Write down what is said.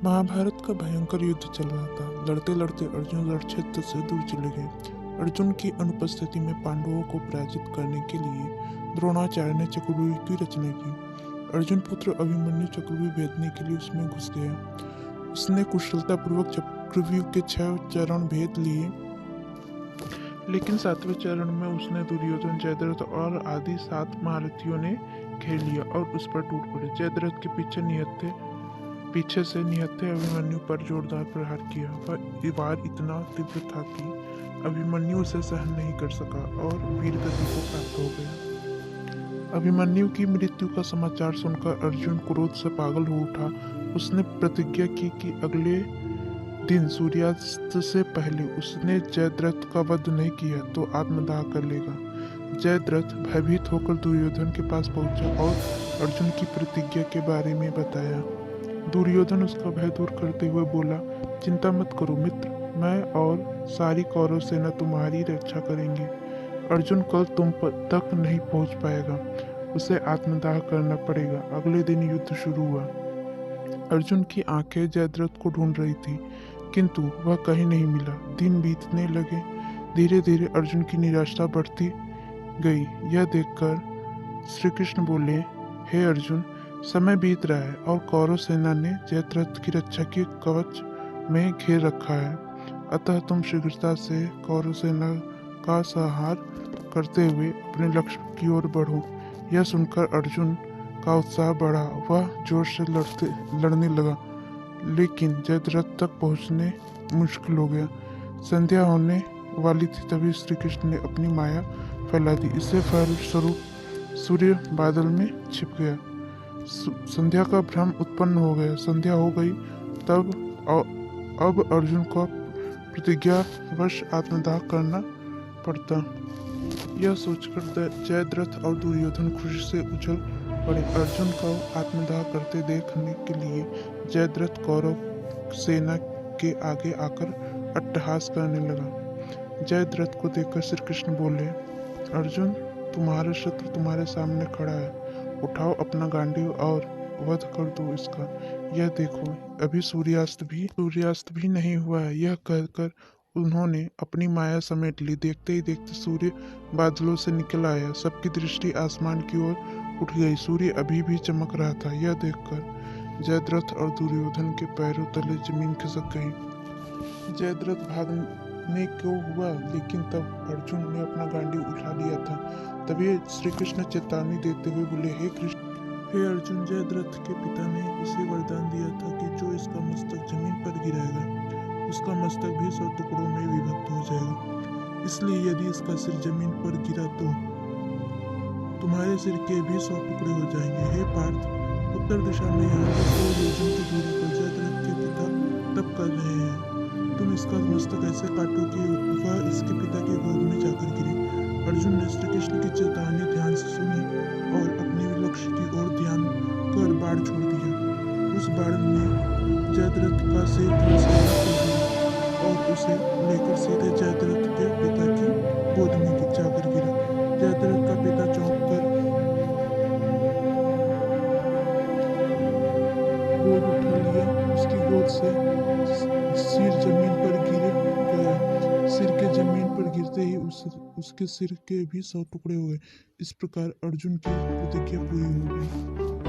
महाभारत का भयंकर युद्ध चल रहा था। लड़ते लड़ते अर्जुन रणक्षेत्र से दूर चले गए। अर्जुन की अनुपस्थिति में पांडवों को पराजित करने के लिए द्रोणाचार्य ने चक्रव्यूह की रचना की। अर्जुन पुत्र अभिमन्यु चक्रव्यूह भेदने के लिए उसमें घुस गया। उसने कुशलतापूर्वक चक्रव्यूह के 6 चरण भेद लिए, लेकिन 7वें चरण में उसने दुर्योधन, जयद्रथ और आदि 7 महारथियों ने घेर लिया और उस पर टूट पड़े। जयद्रथ के पीछे से निहत्थे अभिमन्यु पर जोरदार प्रहार किया। वह वार इतना तीव्र था कि अभिमन्यु उसे सहन नहीं कर सका और वीरगति को प्राप्त हो गया। अभिमन्यु की मृत्यु का समाचार सुनकर अर्जुन क्रोध से पागल हो उठा। उसने प्रतिज्ञा की कि अगले दिन सूर्यास्त से पहले उसने जयद्रथ का वध नहीं किया तो आत्मदाह कर लेगा। जयद्रथ भयभीत होकर दुर्योधन के पास पहुंचा और अर्जुन की प्रतिज्ञा के बारे में बताया। दुर्योधन उसका भय दूर करते हुए बोला, चिंता मत करो मित्र, मैं और सारी कौरव सेना तुम्हारी रक्षा करेंगे। अर्जुन कल तुम तक नहीं पहुंच पाएगा, उसे आत्मदाह करना पड़ेगा। अगले दिन युद्ध शुरू हुआ। अर्जुन की आंखें जयद्रथ को ढूंढ रही थी, किंतु वह कहीं नहीं मिला। दिन बीतने लगे। धीरे धीरे अर्जुन की निराशा बढ़ती गई। यह देखकर श्री कृष्ण बोले, हे अर्जुन, समय बीत रहा है और कौरव सेना ने जयद्रथ की रक्षा के कवच में घेर रखा है। अतः तुम शीघ्रता से कौरव सेना का संहार करते हुए अपने लक्ष्य की ओर बढ़ो। यह सुनकर अर्जुन का उत्साह बढ़ा। वह जोर से लड़ने लगा, लेकिन जयद्रथ तक पहुंचने मुश्किल हो गया। संध्या होने वाली थी, तभी श्री कृष्ण ने अपनी माया फैला दी। इससे फलस्वरूप सूर्य बादल में छिप गया। संध्या का भ्रम उत्पन्न हो गया। संध्या हो गई अब अर्जुन को प्रतिज्ञावश आत्मदाह करना पड़ता। यह सोचकर जयद्रथ और दुर्योधन खुशी से उछल पड़े। अर्जुन को आत्मदाह करते देखने के लिए जयद्रथ कौरव सेना के आगे आकर अट्टहास करने लगा। जयद्रथ को देखकर श्री कृष्ण बोले, अर्जुन, तुम्हारा शत्रु तुम्हारे सामने खड़ा है। उठाओ अपना गांडीव और वध कर दो इसका। यह देखो, अभी सूर्यास्त भी नहीं हुआ है। यह कहकर उन्होंने अपनी माया समेट ली। देखते ही देखते सूर्य बादलों से निकल आया। सबकी दृष्टि आसमान की ओर उठ गई। सूर्य अभी भी चमक रहा था। यह देखकर जयद्रथ और दुर्योधन के पैरों तले जमीन खिसक गई। जयद्रथ भागने को हुआ, लेकिन तब अर्जुन ने अपना गांडीव उठा लिया था। तभी श्री कृष्ण चेतावनी देते हुए बोले, हे अर्जुन, जयद्रथ के पिता ने इसे वरदान दिया था कि जो इसका मस्तक जमीन पर गिराएगा, उसका मस्तक भी 100 टुकड़ों में विभक्त हो जाएगा। इसलिए यदि इसका सिर जमीन पर गिरा तो तुम्हारे सिर के भी 100 टुकड़े हो जाएंगे। हे पार्थ, उत्तर दिशा में यहाँ से 100 योजन की दूरी पर जयद्रथ के पिता तप कर रहे हैं। तुम इसका मस्तक ऐसे काटो कि वह इसके पिता के गोद में जाकर गिरे। अर्जुन ने श्री कृष्ण की चेतावनी ध्यान से सुनी और अपने लक्ष्य की ओर ध्यान कर बाण छोड़ दिया। उस बाण ने जयद्रथ का सिर धड़ से अलग कर दिया और उसे लेकर सीधे जयद्रथ के पिता की गोद में जाकर गिरा। जयद्रथ का पिता चौंक कर गोद उठा लिया। उसकी गोद से सिर जमीन पर गिर गया। सिर के जमीन पर गिरते ही उसके सिर के भी 100 टुकड़े हो गए। इस प्रकार अर्जुन की प्रतिज्ञा पूरी हो गई।